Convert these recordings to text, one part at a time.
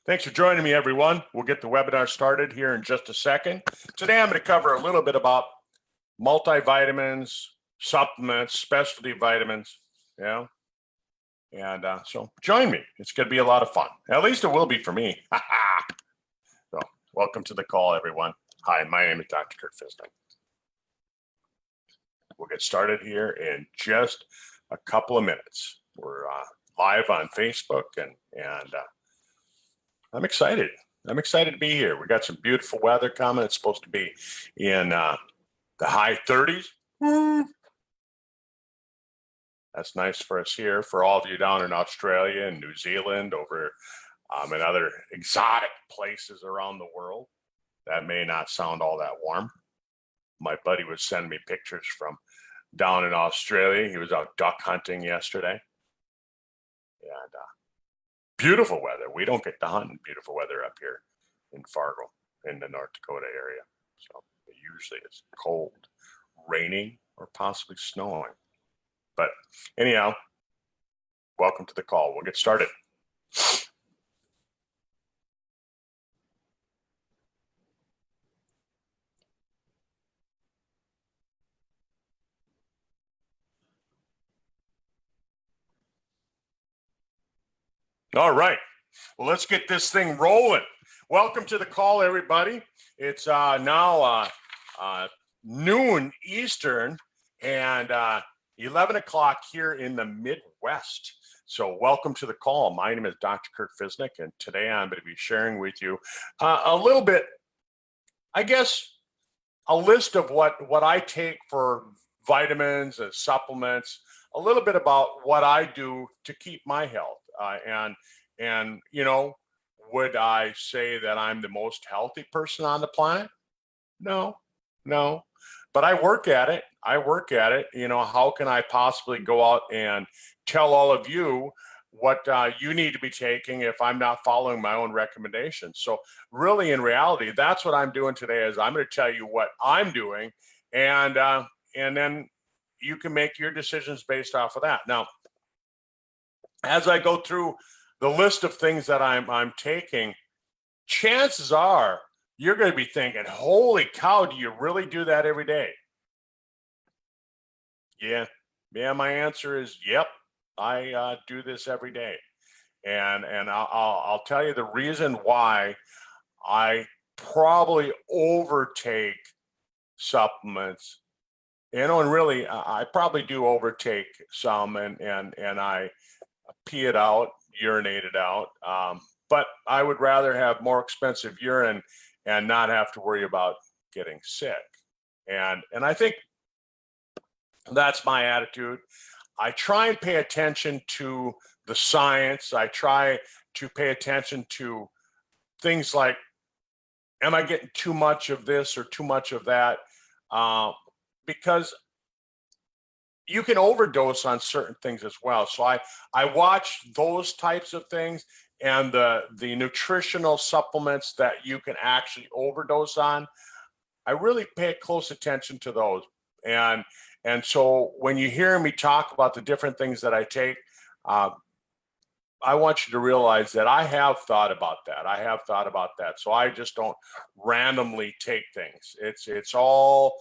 Thanks for joining me, everyone. We'll get the webinar started here in just a second. Today, I'm going to cover a little bit about multivitamins, supplements, specialty vitamins, and so join me. It's going to be a lot of fun. At least it will be for me. So welcome to the call, everyone. Hi, my name is Dr. Curt Ficenec. We'll get started here in just a couple of minutes. We're live on Facebook, and I'm excited. I'm excited to be here. We got some beautiful weather coming. It's supposed to be in the high 30s. That's nice for us here. For all of you down in Australia and New Zealand, over and other exotic places around the world, that may not sound all that warm. My buddy was sending me pictures from down in Australia. He was out duck hunting yesterday. And beautiful weather. We don't get to hunt in beautiful weather up here in Fargo, in the North Dakota area. So it usually is cold, raining, or possibly snowing. But anyhow, welcome to the call. We'll get started. All right. Well, let's get this thing rolling. Welcome to the call, everybody. It's now noon Eastern and 11 o'clock here in the Midwest. So welcome to the call. My name is Dr. Curt Ficenec, and today I'm going to be sharing with you a little bit, I guess, a list of what I take for vitamins and supplements, a little bit about what I do to keep my health. And you know, would I say that I'm the most healthy person on the planet? No. But I work at it. You know, how can I possibly go out and tell all of you what you need to be taking if I'm not following my own recommendations? So really, in reality, that's what I'm doing today. Is I'm going to tell you what I'm doing, and then you can make your decisions based off of that. Now, as I go through the list of things that I'm taking, chances are you're going to be thinking, holy cow, do you really do that every day? Yeah, my answer is yep, I do this every day. And I'll tell you the reason why I probably overtake supplements. You know, and really, I probably do overtake some, and I pee it out, urinate it out. But I would rather have more expensive urine and not have to worry about getting sick. And I think that's my attitude. I try and pay attention to the science. I try to pay attention to things like, am I getting too much of this or too much of that? Because you can overdose on certain things as well. So I watch those types of things, and the nutritional supplements that you can actually overdose on, I really pay close attention to those. And so when you hear me talk about the different things that I take, I want you to realize that I have thought about that. So I just don't randomly take things. It's all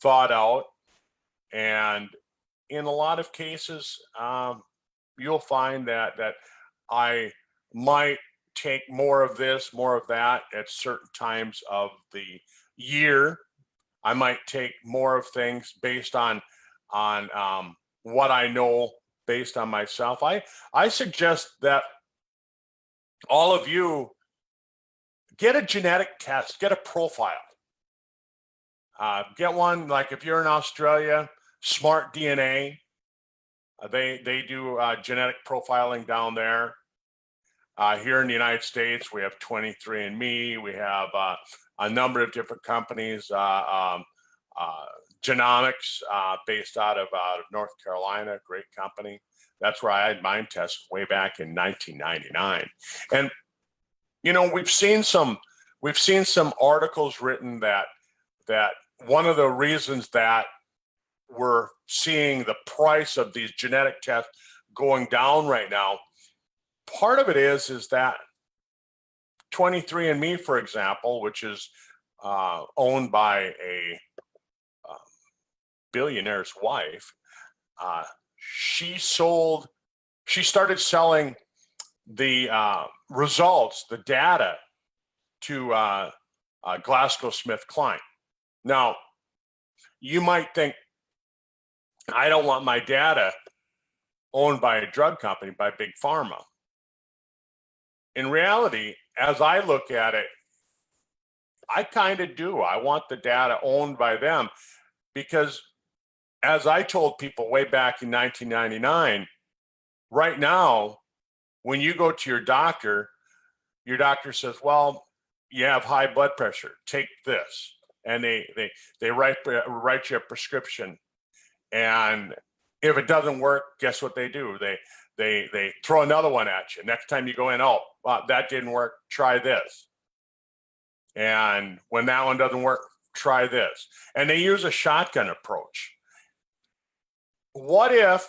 thought out, and in a lot of cases, you'll find that I might take more of this, more of that at certain times of the year. I might take more of things based on what I know based on myself. I suggest that all of you get a genetic test, get a profile. Get one, like if you're in Australia, Smart DNA, they do genetic profiling down there. Here in the United States, we have 23andMe. We have a number of different companies, Genomics, based out of North Carolina, great company. That's where I had mine tested way back in 1999. And you know, we've seen some articles written that one of the reasons that we're seeing the price of these genetic tests going down right now, part of it is that 23andMe, for example, which is owned by a billionaire's wife, she started selling the results, the data, to GlaxoSmithKline. Now, you might think, I don't want my data owned by a drug company, by Big Pharma. In reality, as I look at it, I kind of do. I want the data owned by them because, as I told people way back in 1999, right now, when you go to your doctor says, well, you have high blood pressure, take this. And they write you a prescription. And if it doesn't work, guess what they do? They throw another one at you. Next time you go in, oh, well, that didn't work, try this. And when that one doesn't work, try this. And they use a shotgun approach. What if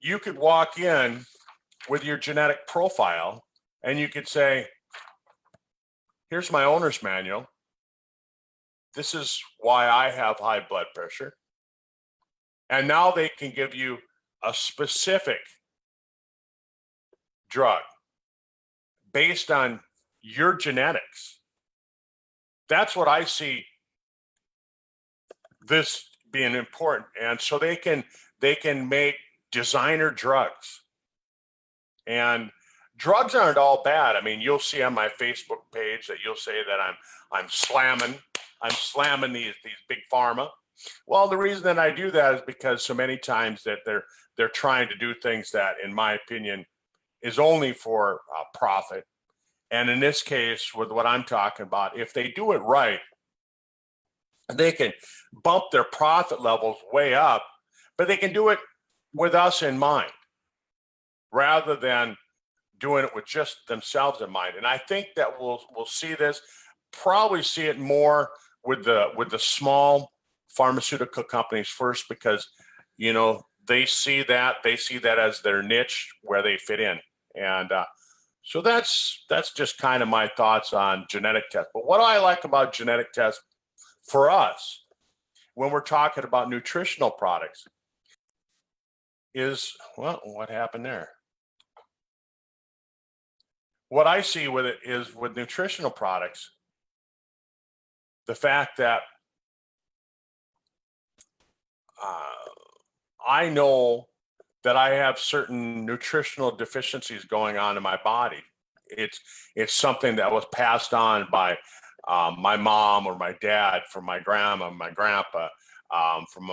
you could walk in with your genetic profile and you could say, here's my owner's manual. This is why I have high blood pressure. And now they can give you a specific drug based on your genetics. That's what I see this being important. And so they can make designer drugs. And drugs aren't all bad. I mean, you'll see on my Facebook page that you'll say that I'm slamming these big pharma. Well, the reason that I do that is because so many times that they're trying to do things that, in my opinion, is only for profit. And in this case, with what I'm talking about, if they do it right, they can bump their profit levels way up, but they can do it with us in mind, rather than doing it with just themselves in mind. And I think that we'll see this, probably see it more with the small pharmaceutical companies first, because they see that as their niche where they fit in. And so that's just kind of my thoughts on genetic tests. But what I like about genetic tests for us when we're talking about nutritional products is, well, what happened there? What I see with it is, with nutritional products, the fact that I know that I have certain nutritional deficiencies going on in my body. It's something that was passed on by my mom or my dad, from my grandma, my grandpa, from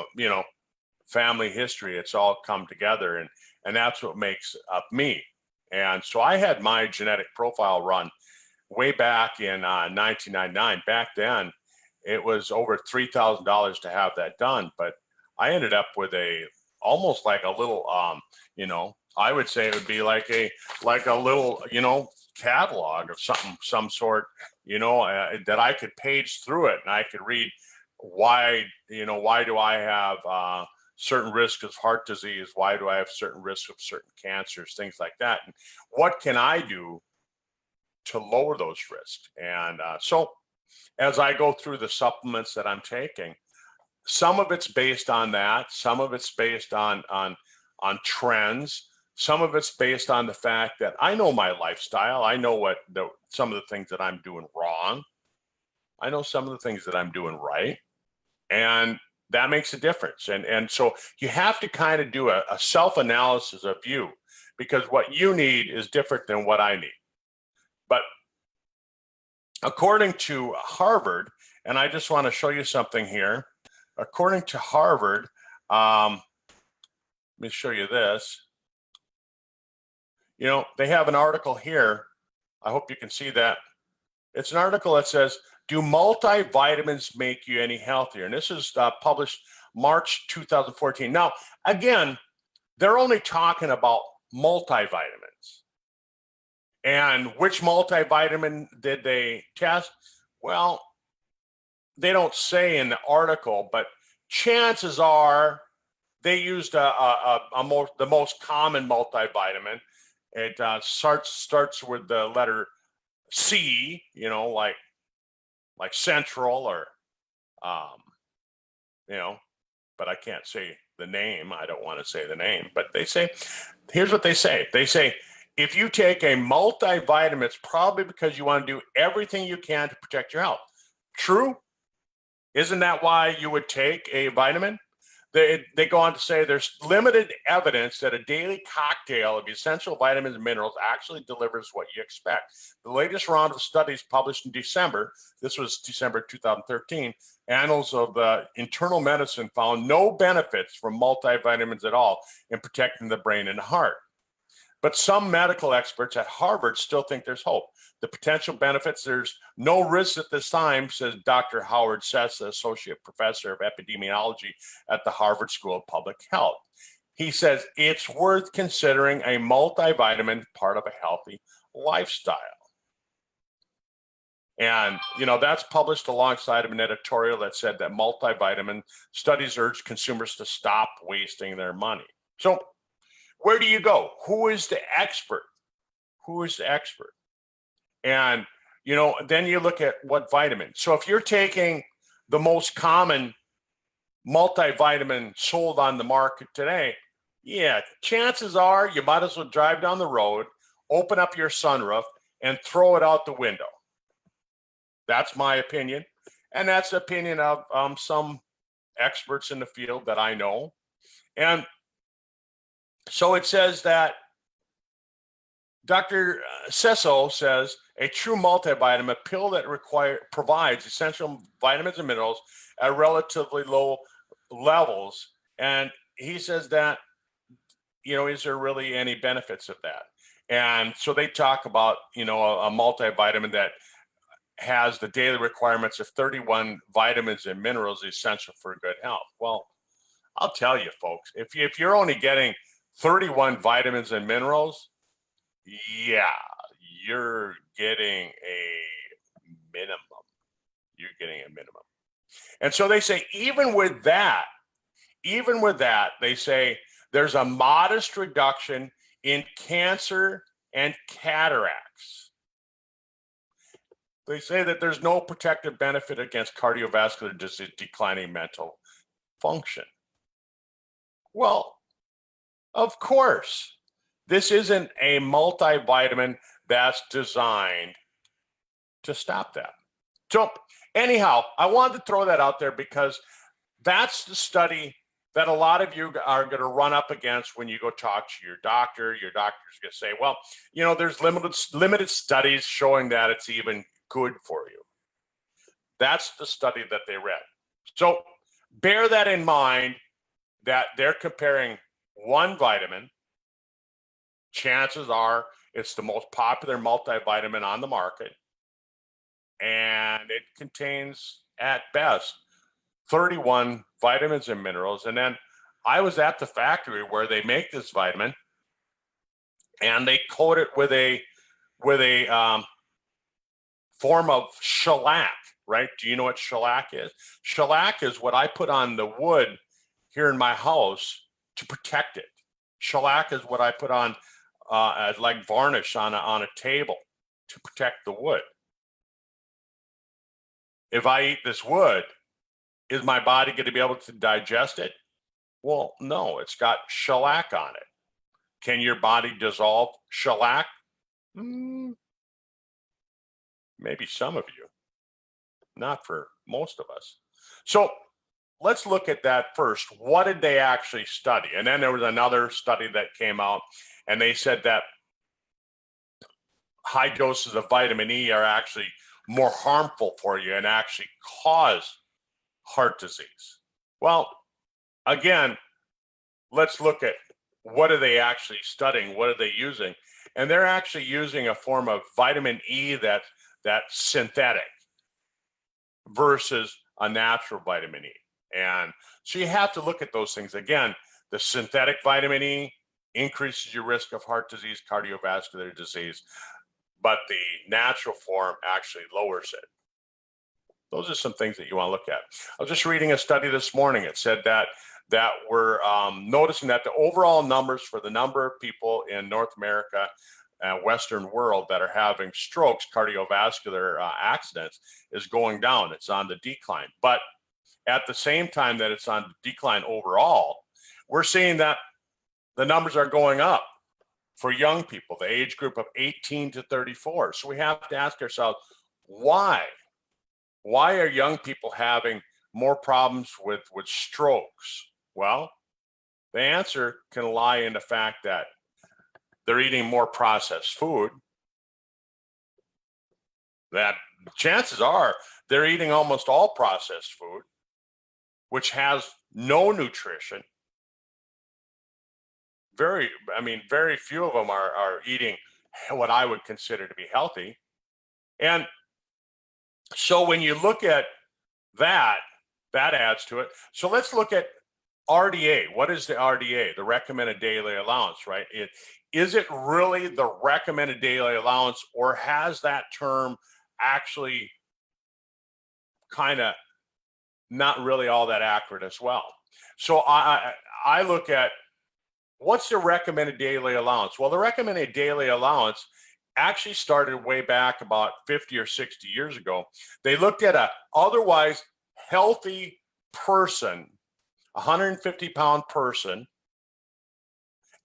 family history. It's all come together, and that's what makes up me. And so I had my genetic profile run way back in 1999. Back then, it was over $3,000 to have that done, but I ended up with almost like a little, I would say it would be like a little, catalog of some sort, that I could page through it, and I could read why do I have certain risks of heart disease? Why do I have certain risks of certain cancers, things like that? And what can I do to lower those risks? And so as I go through the supplements that I'm taking, some of it's based on that. Some of it's based on trends. Some of it's based on the fact that I know my lifestyle. I know some of the things that I'm doing wrong. I know some of the things that I'm doing right. And that makes a difference. And so you have to kind of do a self-analysis of you, because what you need is different than what I need. But according to Harvard, and I just want to show you something here. According to Harvard, let me show you this. They have an article here. I hope you can see that. It's an article that says, do multivitamins make you any healthier? And this is published March 2014. Now, again, they're only talking about multivitamins. And which multivitamin did they test? Well, they don't say in the article, but chances are they used the most common multivitamin. It starts with the letter C, like Central or, but I can't say the name. I don't want to say the name, but they say, here's what they say. They say, if you take a multivitamin, it's probably because you want to do everything you can to protect your health. True? Isn't that why you would take a vitamin? They go on to say there's limited evidence that a daily cocktail of essential vitamins and minerals actually delivers what you expect. The latest round of studies published in December, this was December 2013, Annals of Internal Medicine found no benefits from multivitamins at all in protecting the brain and heart. But some medical experts at Harvard still think there's hope. The potential benefits, there's no risk at this time, says Dr. Howard Sessa, Associate Professor of Epidemiology at the Harvard School of Public Health. He says it's worth considering a multivitamin part of a healthy lifestyle. And, that's published alongside of an editorial that said that multivitamin studies urge consumers to stop wasting their money. So where do you go? Who is the expert? Who is the expert? And, then you look at what vitamin. So if you're taking the most common multivitamin sold on the market today, yeah, chances are you might as well drive down the road, open up your sunroof, and throw it out the window. That's my opinion. And that's the opinion of some experts in the field that I know. And so it says that Dr. Sesso says a true multivitamin, a pill that provides essential vitamins and minerals at relatively low levels. And he says that, is there really any benefits of that? And so they talk about, a multivitamin that has the daily requirements of 31 vitamins and minerals essential for good health. Well, I'll tell you, folks, if you're only getting 31 vitamins and minerals, yeah, you're getting a minimum. You're getting a minimum. And so they say, even with that, they say there's a modest reduction in cancer and cataracts. They say that there's no protective benefit against cardiovascular disease, declining mental function. Well, of course, this isn't a multivitamin that's designed to stop that. So anyhow, I wanted to throw that out there because that's the study that a lot of you are going to run up against when you go talk to your doctor. Your doctor's going to say, well, there's limited studies showing that it's even good for you. That's the study that they read. So bear that in mind, that they're comparing one vitamin. Chances are it's the most popular multivitamin on the market, and it contains at best 31 vitamins and minerals. And then I was at the factory where they make this vitamin, and they coat it with a form of shellac, right? Do you know what shellac is? Shellac is what I put on the wood here in my house to protect it. Shellac is what I put on as like varnish on a table to protect the wood. If I eat this wood, is my body going to be able to digest it? Well, no, it's got shellac on it. Can your body dissolve shellac? Maybe some of you, not for most of us. So let's look at that first. What did they actually study? And then there was another study that came out, and they said that high doses of vitamin E are actually more harmful for you and actually cause heart disease. Well, again, let's look at what are they actually studying? What are they using? And they're actually using a form of vitamin E that's synthetic versus a natural vitamin E. And so you have to look at those things. Again, the synthetic vitamin E increases your risk of heart disease, cardiovascular disease, but the natural form actually lowers it. Those are some things that you want to look at. I was just reading a study this morning. It said that we're noticing that the overall numbers for the number of people in North America Western world that are having strokes, cardiovascular accidents is going down. It's on the decline. But at the same time that it's on the decline overall, we're seeing that the numbers are going up for young people, the age group of 18 to 34. So we have to ask ourselves, why? Why are young people having more problems with strokes? Well, the answer can lie in the fact that they're eating more processed food. That chances are they're eating almost all processed food, which has no nutrition. Very few of them are eating what I would consider to be healthy. And so when you look at that, that adds to it. So let's look at RDA. What is the RDA? The recommended daily allowance, right? Is it really the recommended daily allowance, or has that term actually kind of not really all that accurate as well? So I look at what's the recommended daily allowance? Well, the recommended daily allowance actually started way back about 50 or 60 years ago. They looked at a otherwise healthy person, 150-pound person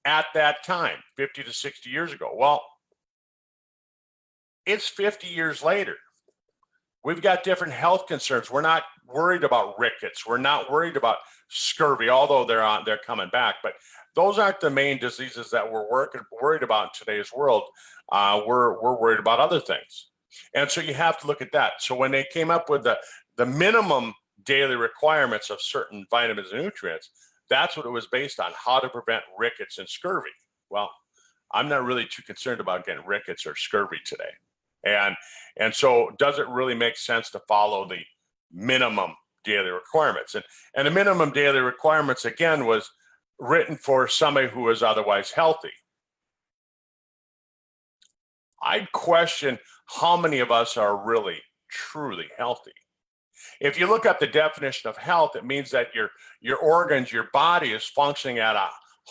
at that time, 50 to 60 years ago. Well, it's 50 years later. We've got different health concerns. We're not worried about rickets. We're not worried about scurvy, although they're coming back. But those aren't the main diseases that we're worried about in today's world. We're worried about other things. And so you have to look at that. So when they came up with the minimum daily requirements of certain vitamins and nutrients, that's what it was based on, how to prevent rickets and scurvy. Well, I'm not really too concerned about getting rickets or scurvy today. And so does it really make sense to follow the minimum daily requirements? And the minimum daily requirements, again, was written for somebody who is otherwise healthy. I'd question how many of us are really, truly healthy. If you look up the definition of health, it means that your organs, your body is functioning at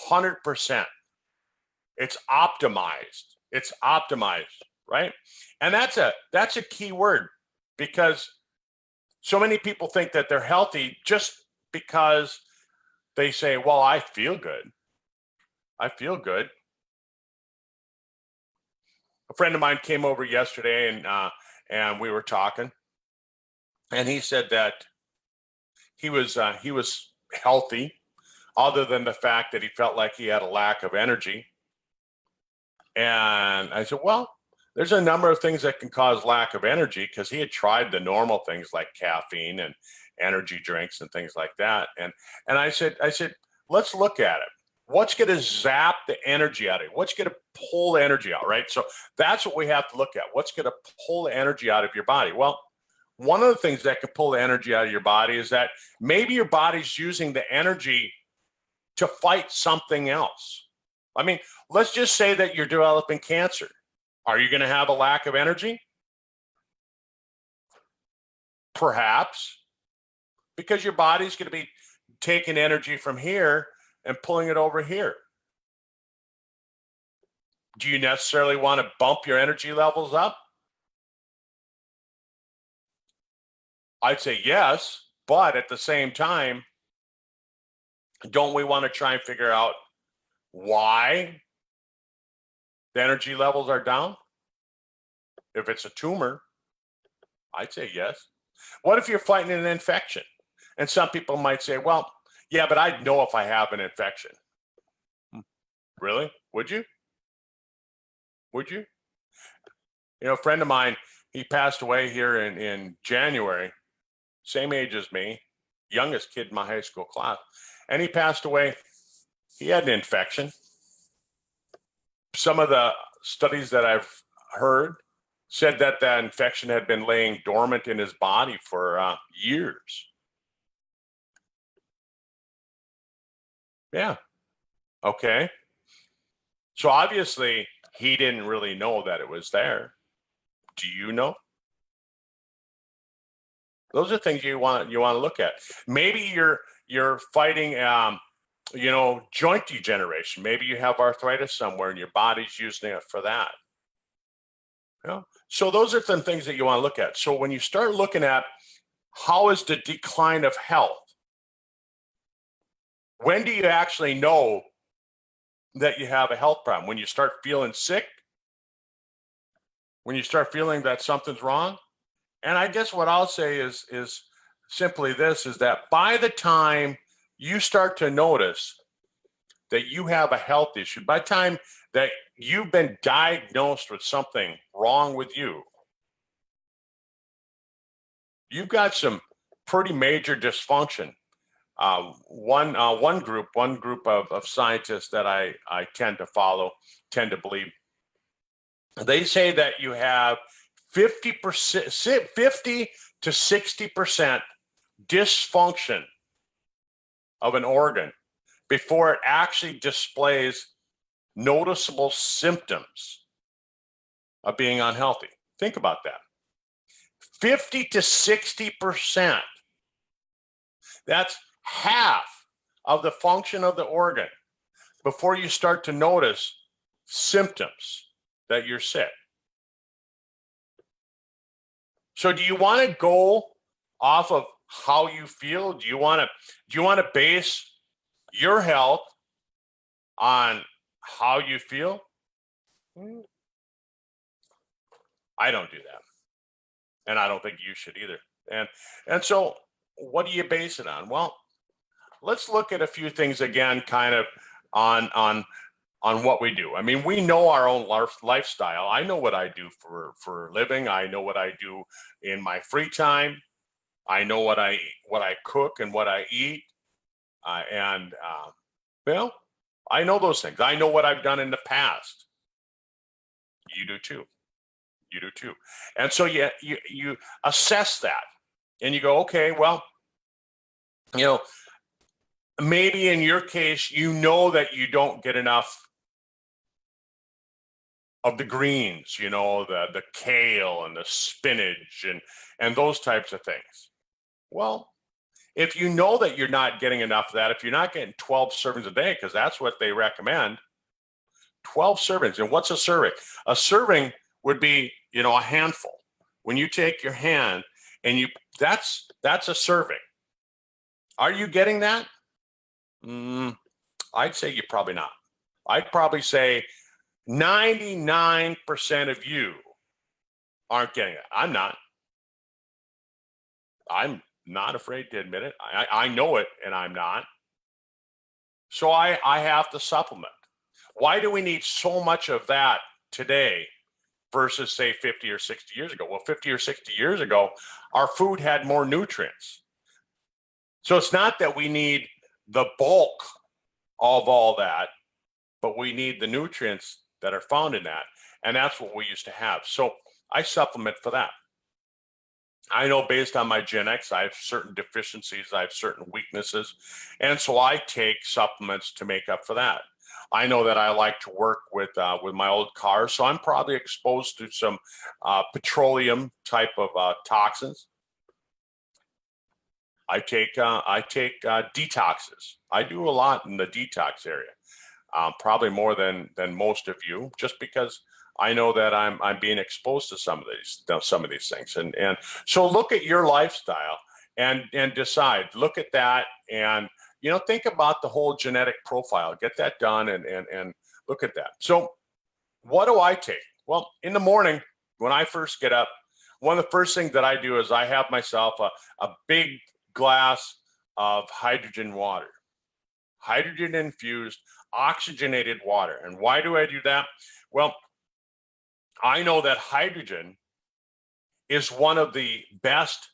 100%. It's optimized. It's optimized, right? And that's a key word, because so many people think that they're healthy just because they say, well, I feel good. I feel good. A friend of mine came over yesterday and we were talking, and he said that he was healthy, other than the fact that he felt like he had a lack of energy. And I said, well, there's a number of things that can cause lack of energy, because he had tried the normal things like caffeine and energy drinks and things like that. And I said, let's look at it. What's going to zap the energy out of you? What's going to pull the energy out, right? So that's what we have to look at. What's going to pull the energy out of your body? Well, one of the things that can pull the energy out of your body is that maybe your body's using the energy to fight something else. I mean, let's just say that you're developing cancer. Are you going to have a lack of energy? Perhaps, because your body's going to be taking energy from here and pulling it over here. Do you necessarily want to bump your energy levels up? I'd say yes, but at the same time, don't we want to try and figure out why the energy levels are down? If it's a tumor, I'd say yes. What if you're fighting an infection? And some people might say, well, yeah, but I'd know if I have an infection. Really? Would you? Would you? You know, a friend of mine, he passed away here in January, same age as me, youngest kid in my high school class. And he passed away. He had an infection. Some of the studies that I've heard said that that infection had been laying dormant in his body for years. Yeah. Okay. So obviously he didn't really know that it was there. Do you know? Those are things you want to look at. Maybe you're fighting joint degeneration. Maybe you have arthritis somewhere and your body's using it for that. So those are some things that you want to look at. So when you start looking at how is the decline of health, when do you actually know that you have a health problem? When you start feeling sick? When you start feeling that something's wrong? And I guess what I'll say is simply this, is that by the time you start to notice that you have a health issue, by the time that you've been diagnosed with something wrong with you, you've got some pretty major dysfunction. One group of scientists that I tend to follow, tend to believe, they say that you have 50 to 60% dysfunction of an organ before it actually displays noticeable symptoms of being unhealthy. Think about that. 50 to 60%. That's half of the function of the organ before you start to notice symptoms that you're sick. So do you want to go off of how you feel? Do you want to base your health on how you feel? I don't do that. And I don't think you should either. And so what do you base it on? Well, let's look at a few things again, kind of on what we do. I mean, we know our own lifestyle. I know what I do for a living. I know what I do in my free time. I know what I cook and what I eat. Well, I know those things. I know what I've done in the past. You do too. You do too. And so you assess that and you go, okay, well, maybe in your case, you know that you don't get enough of the greens, the kale and the spinach and those types of things. Well, if you know that you're not getting enough of that, if you're not getting 12 servings a day, because that's what they recommend, 12 servings. And what's a serving? A serving would be, a handful. When you take your hand and that's a serving. Are you getting that? I'd say you're probably not. I'd probably say 99% of you aren't getting it. I'm not. I'm not afraid to admit it. I know it, and I'm not. So I have to supplement. Why do we need so much of that today versus, say, 50 or 60 years ago? Well, 50 or 60 years ago, our food had more nutrients. So it's not that we need the bulk of all that, but we need the nutrients that are found in that. And that's what we used to have. So I supplement for that. I know based on my genetics, I have certain deficiencies, I have certain weaknesses. And so I take supplements to make up for that. I know that I like to work with my old cars, so I'm probably exposed to some petroleum type of toxins. I take detoxes. I do a lot in the detox area, probably more than most of you, just because I know that I'm being exposed to some of these things. And so look at your lifestyle and decide. Look at that and think about the whole genetic profile. Get that done and look at that. So what do I take? Well, in the morning when I first get up, one of the first things that I do is I have myself a big glass of hydrogen water, hydrogen infused, oxygenated water. And why do I do that? Well, I know that hydrogen is one of the best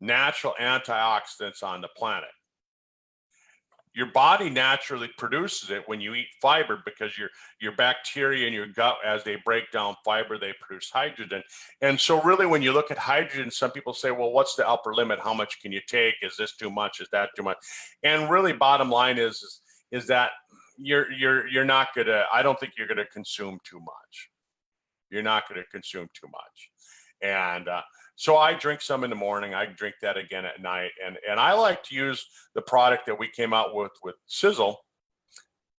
natural antioxidants on the planet. Your body naturally produces it when you eat fiber because your bacteria in your gut, as they break down fiber, they produce hydrogen. And so really when you look at hydrogen, some people say, well, what's the upper limit? How much can you take? Is this too much? Is that too much? And really bottom line is that you're not gonna, I don't think you're gonna consume too much. You're not gonna consume too much. And So I drink some in the morning. I drink that again at night. And I like to use the product that we came out with Sizzle,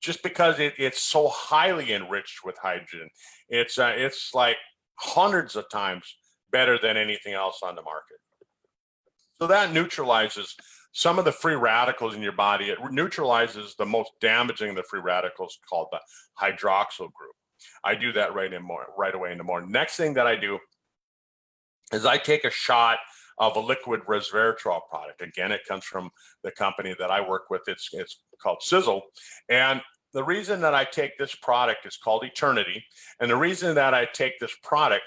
just because it's so highly enriched with hydrogen. It's like hundreds of times better than anything else on the market. So that neutralizes some of the free radicals in your body. It neutralizes the most damaging of the free radicals, called the hydroxyl group. I do that right away in the morning. Next thing that I do is I take a shot of a liquid resveratrol product. Again, it comes from the company that I work with. It's called Sizzle. And the reason that I take this product is called Eternity. And the reason that I take this product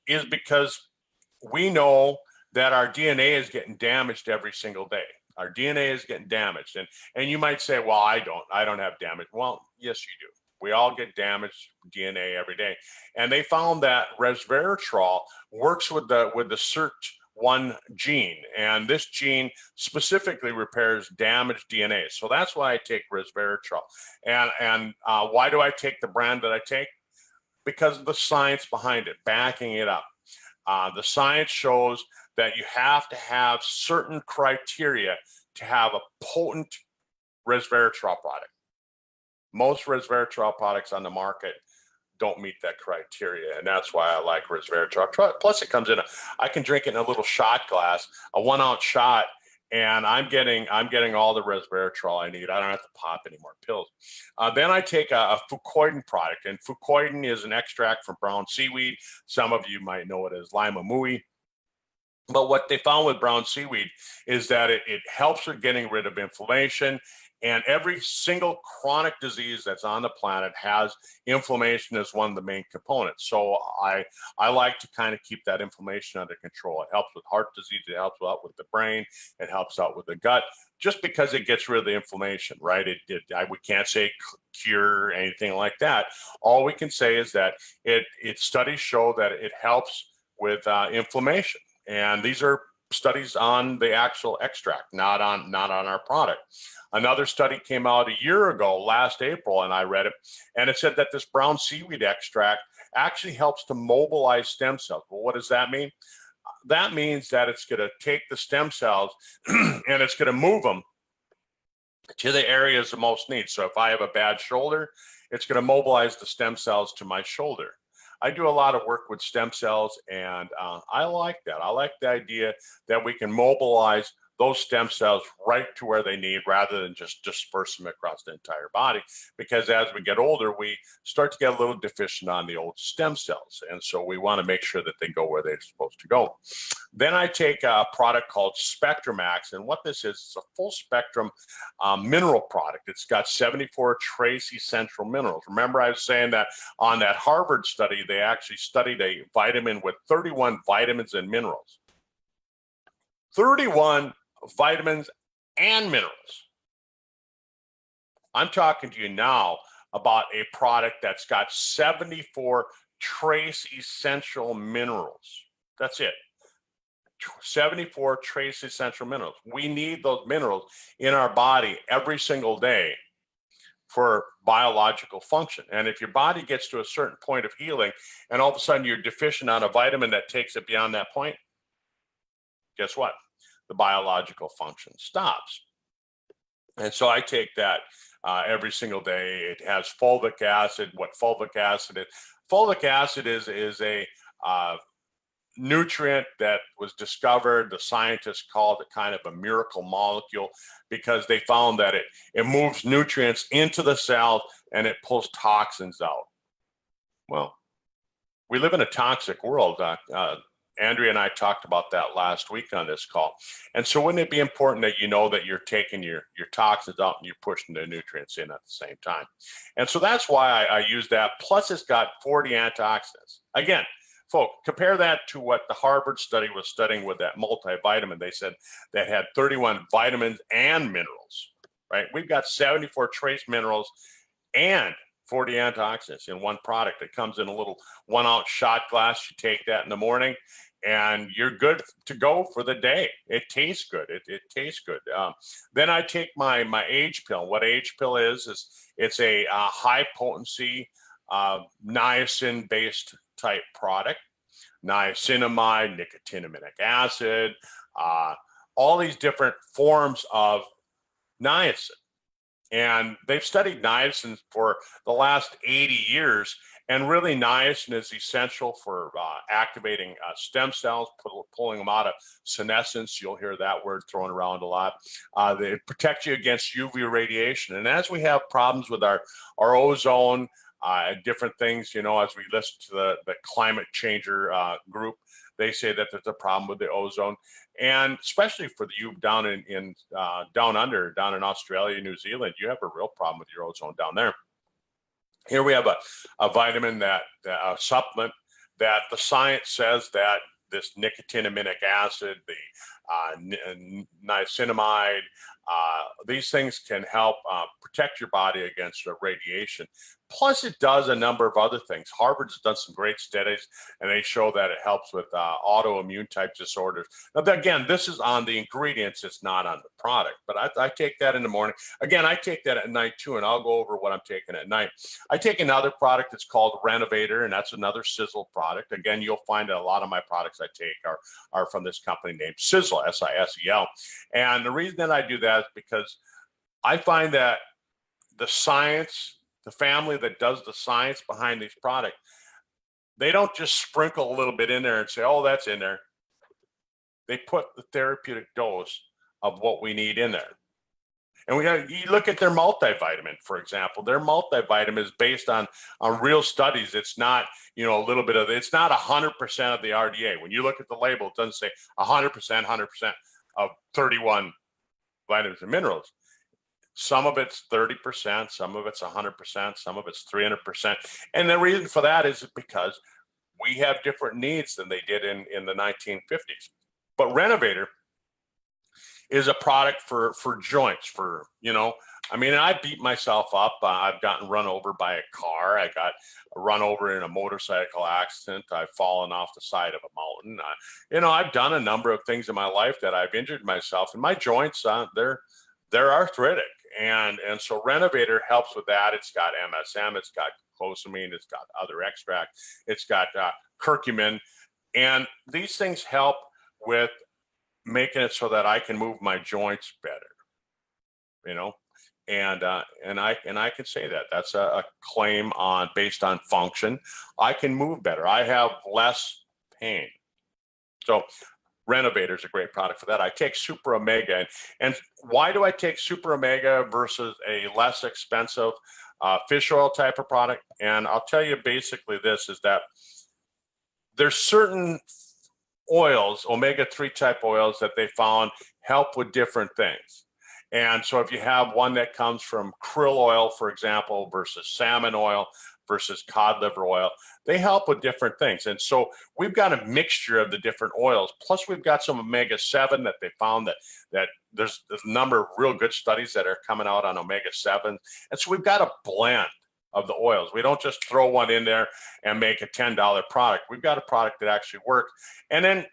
is because we know that our DNA is getting damaged every single day. Our DNA is getting damaged. And you might say, well, I don't have damage. Well, yes, you do. We all get damaged DNA every day. And they found that resveratrol works with the SIRT1 gene. And this gene specifically repairs damaged DNA. So that's why I take resveratrol. And why do I take the brand that I take? Because of the science behind it, backing it up. The science shows that you have to have certain criteria to have a potent resveratrol product. Most resveratrol products on the market don't meet that criteria, and that's why I like resveratrol. Plus, it comes in I can drink it in a little shot glass, a 1 ounce shot, and I'm getting all the resveratrol I need. I don't have to pop any more pills. Then I take a fucoidan product, and fucoidan is an extract from brown seaweed. Some of you might know it as lima mui. But what they found with brown seaweed is that it helps with getting rid of inflammation. And every single chronic disease that's on the planet has inflammation as one of the main components. So I like to kind of keep that inflammation under control. It helps with heart disease. It helps out with the brain. It helps out with the gut, just because it gets rid of the inflammation, right? We can't say cure or anything like that. All we can say is that studies show that it helps with inflammation. And these are studies on the actual extract, not on our product. Another study came out a year ago, last April, and I read it, and it said that this brown seaweed extract actually helps to mobilize stem cells. Well, what does that mean? That means that it's going to take the stem cells and it's going to move them to the areas of most need. So if I have a bad shoulder, it's going to mobilize the stem cells to my shoulder. I do a lot of work with stem cells, and I like that. I like the idea that we can mobilize those stem cells right to where they need, rather than just disperse them across the entire body. Because as we get older, we start to get a little deficient on the old stem cells. And so we want to make sure that they go where they're supposed to go. Then I take a product called SpectraMax. And what this is a full spectrum mineral product. It's got 74 trace essential minerals. Remember, I was saying that on that Harvard study, they actually studied a vitamin with 31 vitamins and minerals. 31 vitamins and minerals. I'm talking to you now about a product that's got 74 trace essential minerals. That's it. 74 trace essential minerals. We need those minerals in our body every single day for biological function. And if your body gets to a certain point of healing and all of a sudden you're deficient on a vitamin that takes it beyond that point, guess what? The biological function stops. And so I take that every single day. It has fulvic acid. What fulvic acid is? Fulvic acid is a nutrient that was discovered. The scientists called it kind of a miracle molecule, because they found that it moves nutrients into the cell and it pulls toxins out. Well, we live in a toxic world. Andrea and I talked about that last week on this call. And so wouldn't it be important that you know that you're taking your toxins out and you're pushing the nutrients in at the same time? And so that's why I use that. Plus, it's got 40 antioxidants. Again, folks, compare that to what the Harvard study was studying with that multivitamin. They said that had 31 vitamins and minerals, right? We've got 74 trace minerals and 40 antioxidants in one product. It comes in a little 1 ounce shot glass. You take that in the morning and you're good to go for the day. It tastes good. It tastes good. Then I take my age pill. What age pill is it's a high potency niacin based type product. niacinamide, nicotinaminic acid, all these different forms of niacin. And they've studied niacin for the last 80 years. And really, niacin is essential for activating stem cells, pulling them out of senescence. You'll hear that word thrown around a lot. They protect you against UV radiation. And as we have problems with our ozone, different things, you know, as we listen to the climate changer group, they say that there's a problem with the ozone, and especially for you down down under, down in Australia, New Zealand, you have a real problem with your ozone down there. Here we have a vitamin a supplement that the science says that this nicotinaminic acid, the niacinamide, these things can help protect your body against radiation. Plus, it does a number of other things. Harvard's done some great studies, and they show that it helps with autoimmune type disorders. Now, again, this is on the ingredients. It's not on the product, but I take that in the morning. Again, I take that at night too, and I'll go over what I'm taking at night. I take another product that's called Renovator, and that's another Sizzle product. Again, you'll find that a lot of my products I take are from this company named Sizzle, S-I-S-E-L. And the reason that I do that is because I find that the science, the family that does the science behind these products, they don't just sprinkle a little bit in there and say, oh, that's in there. They put the therapeutic dose of what we need in there. And you look at their multivitamin, for example. Their multivitamin is based on real studies. It's not, you know, a little bit of, it's not 100% of the RDA. When you look at the label, it doesn't say 100% of 31 vitamins and minerals. Some of it's 30%, some of it's 100%, some of it's 300%. And the reason for that is because we have different needs than they did in the 1950s. But Renovator is a product for joints, for, you know, I mean, I beat myself up. I've gotten run over by a car. I got run over in a motorcycle accident. I've fallen off the side of a mountain. You know, I've done a number of things in my life that I've injured myself, and my joints, they're arthritic. And so Renovator helps with that. It's got MSM, it's got glucosamine, it's got other extract, it's got curcumin. And these things help with making it so that I can move my joints better, you know? And I can say that that's a claim based on function. I can move better. I have less pain. So Renovator is a great product for that. I take Super Omega, and why do I take Super Omega versus a less expensive fish oil type of product? And I'll tell you basically this is that there's certain oils, omega-3 type oils, that they found help with different things. And so if you have one that comes from krill oil, for example, versus salmon oil, versus cod liver oil, they help with different things. And so we've got a mixture of the different oils. Plus we've got some omega-7 that they found that there's a number of real good studies that are coming out on omega-7. And so we've got a blend of the oils. We don't just throw one in there and make a $10 product. We've got a product that actually works. And then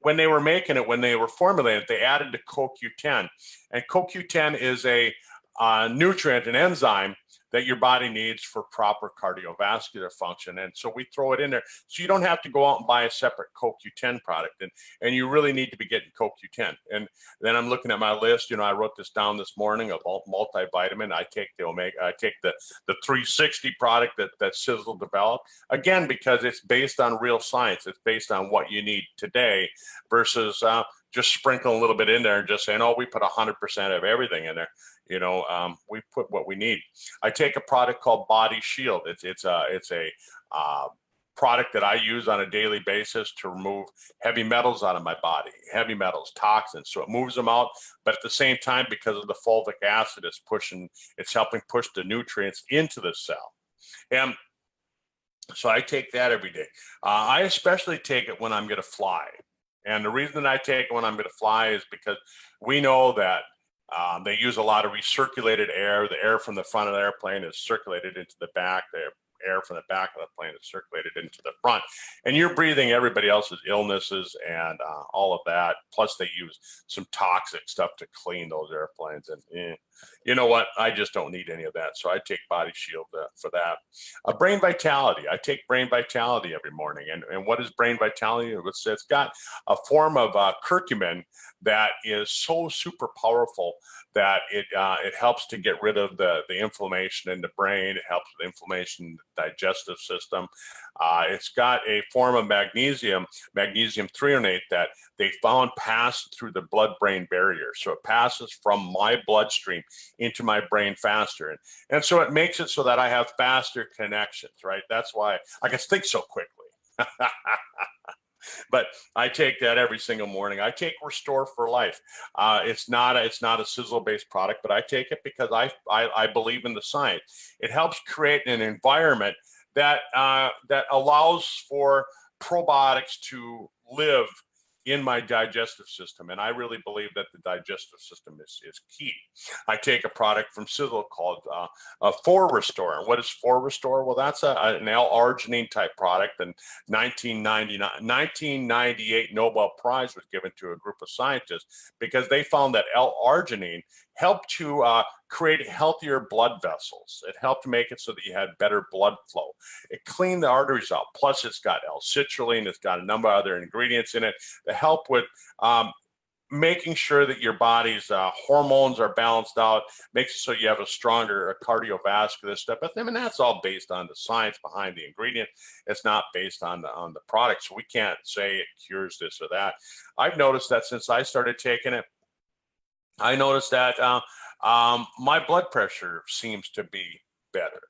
when they were making it, when they were formulating it, they added the CoQ10. And CoQ10 is a nutrient, an enzyme that your body needs for proper cardiovascular function. And so we throw it in there. So you don't have to go out and buy a separate CoQ10 product. And you really need to be getting CoQ10. And then I'm looking at my list. You know, I wrote this down this morning of multivitamin. I take the Omega, I take the 360 product that Sizzle developed. Again, because it's based on real science. It's based on what you need today versus just sprinkle a little bit in there and just saying, oh, we put 100% of everything in there. You know, we put what we need. I take a product called Body Shield. It's a product that I use on a daily basis to remove heavy metals out of my body, heavy metals, toxins. So it moves them out, but at the same time, because of the fulvic acid, it's helping push the nutrients into the cell. And so I take that every day. I especially take it when I'm going to fly. And the reason that I take it when I'm going to fly is because we know that they use a lot of recirculated air. The air from the front of the airplane is circulated into the back. The air from the back of the plane airplane is circulated into the front, and you're breathing everybody else's illnesses and all of that. Plus, they use some toxic stuff to clean those airplanes, and you know what? I just don't need any of that, so I take Body Shield for that. Brain Vitality. I take Brain Vitality every morning, and what is Brain Vitality? It's got a form of curcumin that is so super powerful that it helps to get rid of the inflammation in the brain. It helps with inflammation in the digestive system. It's got a form of magnesium threonate, that they found passed through the blood-brain barrier. So it passes from my bloodstream into my brain faster. And so it makes it so that I have faster connections, right? That's why I can think so quickly. But I take that every single morning. I take Restore for Life. It's not a sizzle-based product, but I take it because I believe in the science. It helps create an environment that allows for probiotics to live in my digestive system. And I really believe that the digestive system is key. I take a product from Sizzle called For Restore. And what is For Restore? Well, that's an L-arginine type product. And 1998 Nobel Prize was given to a group of scientists because they found that L-arginine helped to create healthier blood vessels. It helped make it so that you had better blood flow. It cleaned the arteries out. Plus, it's got L-citrulline. It's got a number of other ingredients in it that help with making sure that your body's hormones are balanced out, makes it so you have a stronger cardiovascular stuff. But I mean, that's all based on the science behind the ingredient. It's not based on the product. So we can't say it cures this or that. I've noticed that since I started taking it, I noticed that my blood pressure seems to be better.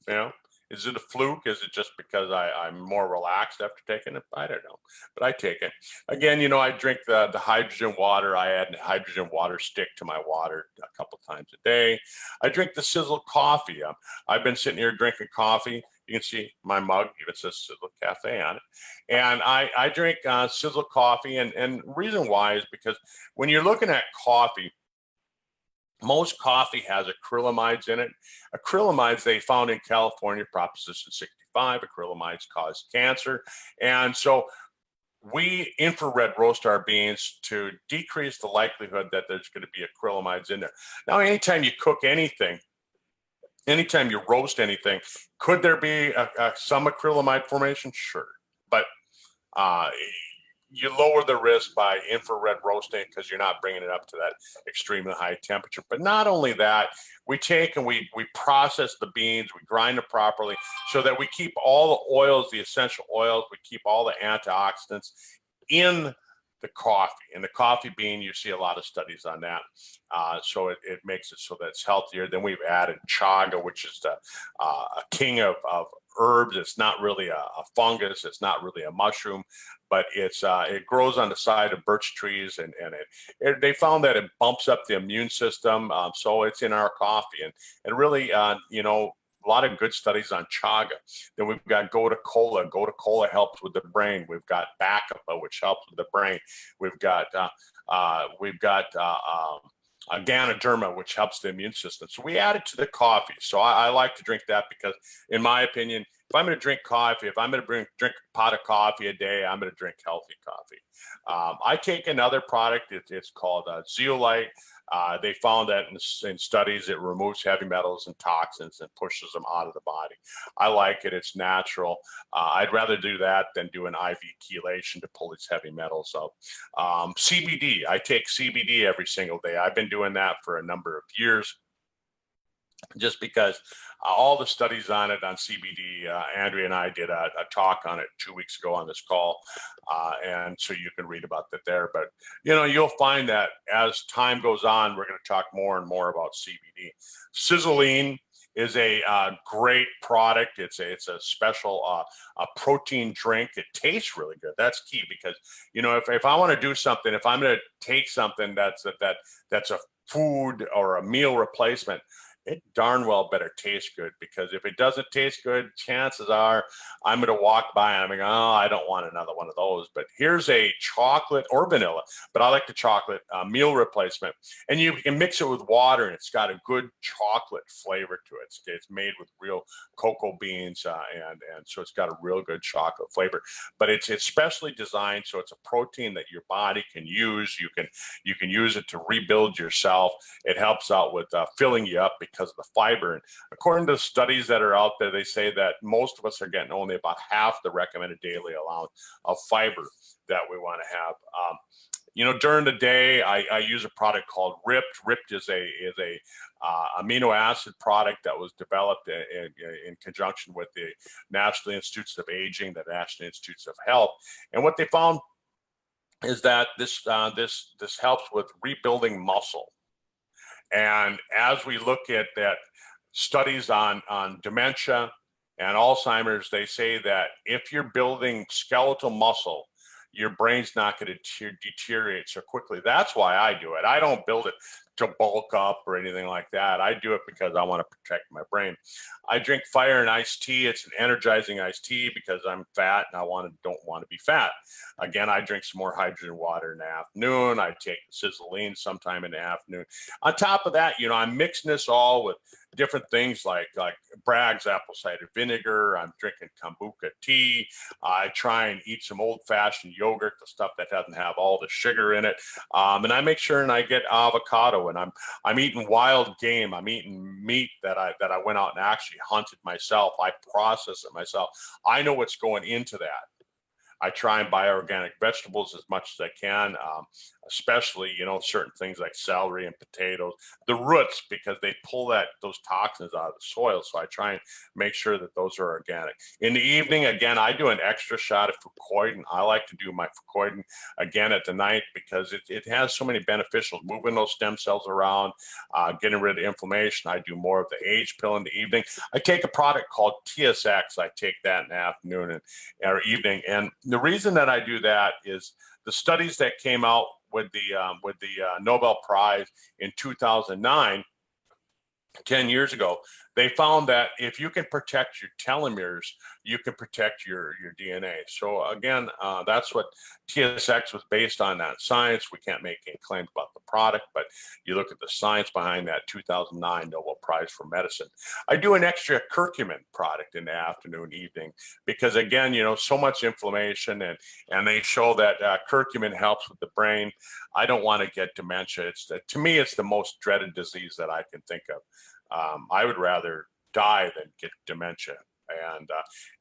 You know, is it a fluke? Is it just because I'm more relaxed after taking it? I don't know, but I take it. Again, you know, I drink the hydrogen water. I add a hydrogen water stick to my water a couple times a day. I drink the Sizzle coffee. I've been sitting here drinking coffee. You can see my mug, even says Sizzle Cafe on it. And I drink Sizzle coffee. And reason why is because when you're looking at coffee, most coffee has acrylamides in it. Acrylamides they found in California, Proposition 65. Acrylamides cause cancer. And so we infrared roast our beans to decrease the likelihood that there's going to be acrylamides in there. Now, anytime you cook anything, anytime you roast anything, could there be some acrylamide formation? Sure. But you lower the risk by infrared roasting because you're not bringing it up to that extremely high temperature. But not only that, we take and we process the beans, we grind them properly so that we keep all the oils, the essential oils, we keep all the antioxidants in the coffee. In the coffee bean, you see a lot of studies on that. So it makes it so that it's healthier. Then we've added chaga, which is the a king of herbs. It's not really a fungus. It's not really a mushroom, but it grows on the side of birch trees, and they found that it bumps up the immune system. So it's in our coffee, and really, you know, a lot of good studies on chaga. Then we've got Gotu Kola. Gotu Kola helps with the brain. We've got Bacopa, which helps with the brain. We've got Ganoderma, which helps the immune system. So we add it to the coffee. So I like to drink that because, in my opinion, if I'm going to drink coffee, if I'm going to drink a pot of coffee a day, I'm going to drink healthy coffee. I take another product. It's called Zeolite. They found that in studies it removes heavy metals and toxins and pushes them out of the body. I like it. It's natural. I'd rather do that than do an IV chelation to pull these heavy metals out. CBD. I take CBD every single day. I've been doing that for a number of years, just because all the studies on it on CBD, Andrea and I did a talk on it 2 weeks ago on this call, and so you can read about that there. But you know, you'll find that as time goes on, we're going to talk more and more about CBD. Sizzling is a great product. It's a special a protein drink. It tastes really good. That's key, because you know, if I want to do something, if I'm going to take something that's a food or a meal replacement, it darn well better taste good, because if it doesn't taste good, chances are I'm going to walk by and I'm going, oh, I don't want another one of those. But here's a chocolate or vanilla, but I like the chocolate meal replacement. And you can mix it with water, and it's got a good chocolate flavor to it. It's made with real cocoa beans, and so it's got a real good chocolate flavor. But it's specially designed so it's a protein that your body can use. You can use it to rebuild yourself. It helps out with filling you up because of the fiber. And according to the studies that are out there, they say that most of us are getting only about half the recommended daily allowance of fiber that we want to have. During the day, I use a product called Ripped. Ripped is a amino acid product that was developed in conjunction with the National Institutes of Aging, the National Institutes of Health. And what they found is that this helps with rebuilding muscle. And as we look at that studies on dementia and Alzheimer's, they say that if you're building skeletal muscle, your brain's not going to deteriorate so quickly. That's why I do it. I don't build it to bulk up or anything like that. I do it because I want to protect my brain. I drink fire and iced tea. It's an energizing iced tea because I'm fat and I don't want to be fat. Again, I drink some more hydrogen water in the afternoon. I take Sizzling sometime in the afternoon. On top of that, I'm mixing this all with different things like Bragg's apple cider vinegar. I'm drinking kombucha tea. I try and eat some old-fashioned yogurt, the stuff that doesn't have all the sugar in it. And I make sure and I get avocado, and I'm eating wild game. I'm eating meat that I went out and actually hunted myself. I process it myself. I know what's going into that. I try and buy organic vegetables as much as I can, especially, certain things like celery and potatoes, the roots, because they pull those toxins out of the soil. So I try and make sure that those are organic. In the evening, again, I do an extra shot of fucoidan. I like to do my fucoidan again at the night because it has so many beneficials, moving those stem cells around, getting rid of inflammation. I do more of the age pill in the evening. I take a product called TSX. I take that in the afternoon or evening. And the reason that I do that is the studies that came out with the Nobel Prize in 2009, 10 years ago, they found that if you can protect your telomeres, you can protect your DNA. So again, that's what TSX was based on, that science. We can't make any claims about the product, but you look at the science behind that 2009 Nobel Prize for Medicine. I do an extra curcumin product in the afternoon, evening, because again, so much inflammation, and they show that curcumin helps with the brain. I don't want to get dementia. To me, it's the most dreaded disease that I can think of. I would rather die than get dementia.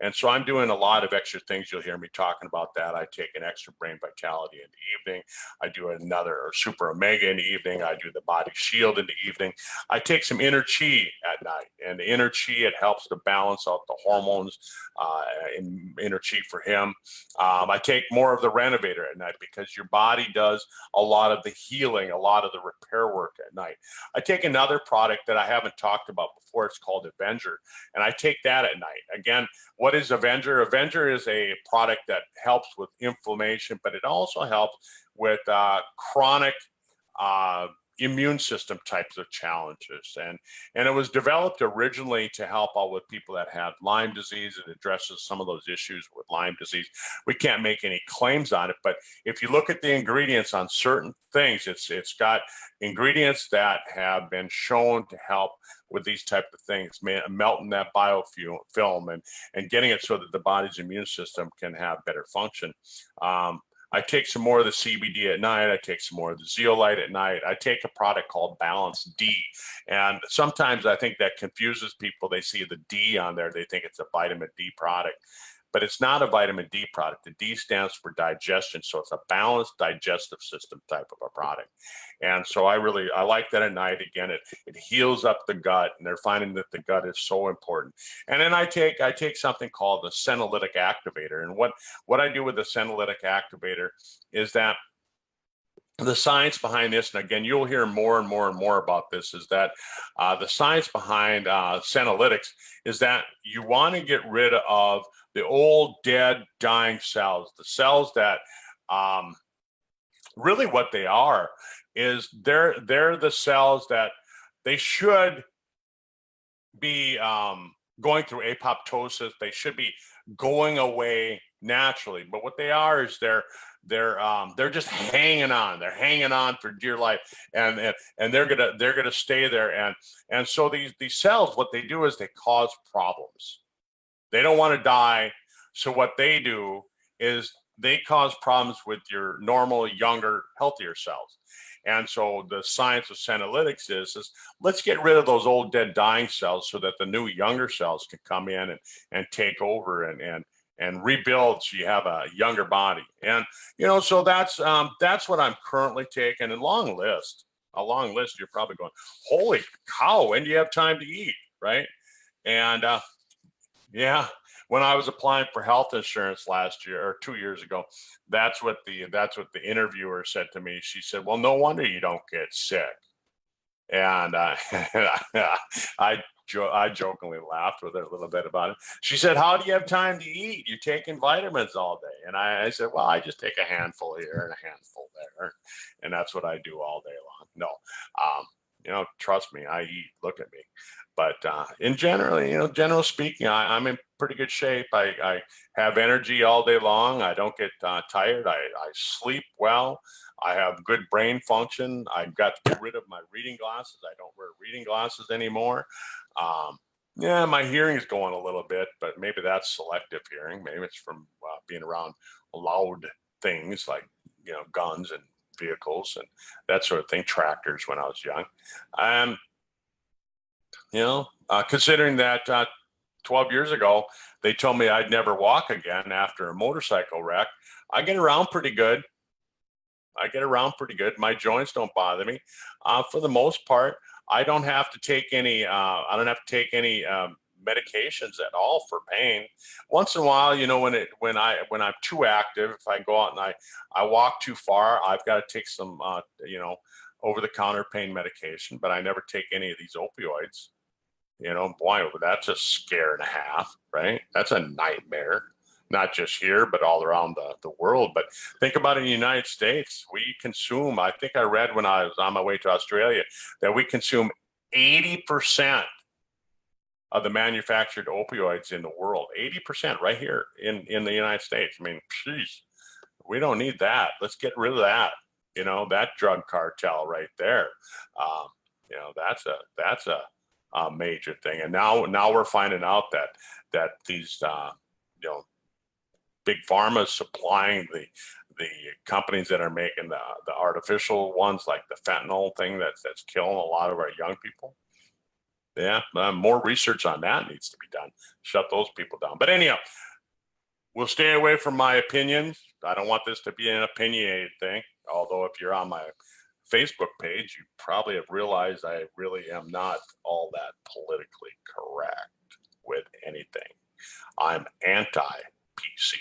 And so I'm doing a lot of extra things. You'll hear me talking about that. I take an extra brain vitality in the evening. I do another super omega in the evening. I do the body shield in the evening. I take some inner chi at night, and the inner chi, it helps to balance out the hormones in inner chi for him. I take more of the renovator at night because your body does a lot of the healing, a lot of the repair work at night. I take another product that I haven't talked about before. It's called Avenger, and I take that at night. Again, what is Avenger? Avenger is a product that helps with inflammation, but it also helps with chronic immune system types of challenges. And it was developed originally to help out with people that have Lyme disease. It addresses some of those issues with Lyme disease. We can't make any claims on it, but if you look at the ingredients on certain things, it's got ingredients that have been shown to help with these type of things, melting that biofilm and getting it so that the body's immune system can have better function. I take some more of the CBD at night. I take some more of the zeolite at night. I take a product called Balance D. And sometimes I think that confuses people. They see the D on there. They think it's a vitamin D product. But it's not a vitamin D product. The D stands for digestion. So it's a balanced digestive system type of a product. And so I like that at night. Again, it heals up the gut, and they're finding that the gut is so important. And then I take something called the senolytic activator. And what I do with the senolytic activator is that the science behind this, and again, you'll hear more and more and more about this, is that the science behind senolytics is that you want to get rid of the old, dead, dying cells, the cells that really what they are is they're the cells that they should be going through apoptosis. They should be going away naturally. But what they are is they're just hanging on. They're hanging on for dear life, and they're gonna stay there. And so these cells, what they do is they cause problems. They don't want to die. So what they do is they cause problems with your normal, younger, healthier cells. And so the science of senolytics is let's get rid of those old, dead, dying cells so that the new, younger cells can come in and take over and rebuild, so you have a younger body. And so that's what I'm currently taking. And a long list. You're probably going, holy cow, when do you have time to eat, right? And yeah, when I was applying for health insurance last year or 2 years ago, that's what the interviewer said to me. She said, "Well, no wonder you don't get sick." And I jokingly laughed with her a little bit about it. She said, "How do you have time to eat? You're taking vitamins all day." And I said, "Well, I just take a handful here and a handful there, and that's what I do all day long." No, trust me, I eat. Look at me. But in general speaking, I'm in pretty good shape. I have energy all day long. I don't get tired. I sleep well. I have good brain function. I've got to get rid of my reading glasses. I don't wear reading glasses anymore. Yeah, my hearing is going a little bit, but maybe that's selective hearing. Maybe it's from being around loud things like guns and vehicles and that sort of thing, tractors when I was young. Considering that 12 years ago, they told me I'd never walk again after a motorcycle wreck, I get around pretty good. My joints don't bother me. For the most part, I don't have to take any medications at all for pain. Once in a while, when I'm too active, if I go out and I walk too far, I've got to take some over-the-counter pain medication, but I never take any of these opioids. Boy, that's a scare and a half, right? That's a nightmare, not just here, but all around the world. But think about it, in the United States, we consume, I think I read when I was on my way to Australia, that we consume 80% of the manufactured opioids in the world. 80% right here in the United States. I mean, geez, we don't need that. Let's get rid of that. That drug cartel right there. That's a major thing. And now we're finding out that these big pharma is supplying the companies that are making the artificial ones, like the fentanyl thing that's killing a lot of our young people. Yeah, more research on that needs to be done. Shut those people down. But anyhow, we'll stay away from my opinions. I don't want this to be an opinionated thing. Although if you're on my Facebook page, you probably have realized I really am not all that politically correct with anything. I'm anti-PC.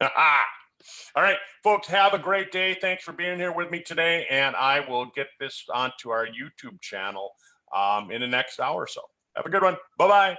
All right, folks, have a great day. Thanks for being here with me today, and I will get this onto our YouTube channel in the next hour or so. Have a good one. Bye-bye.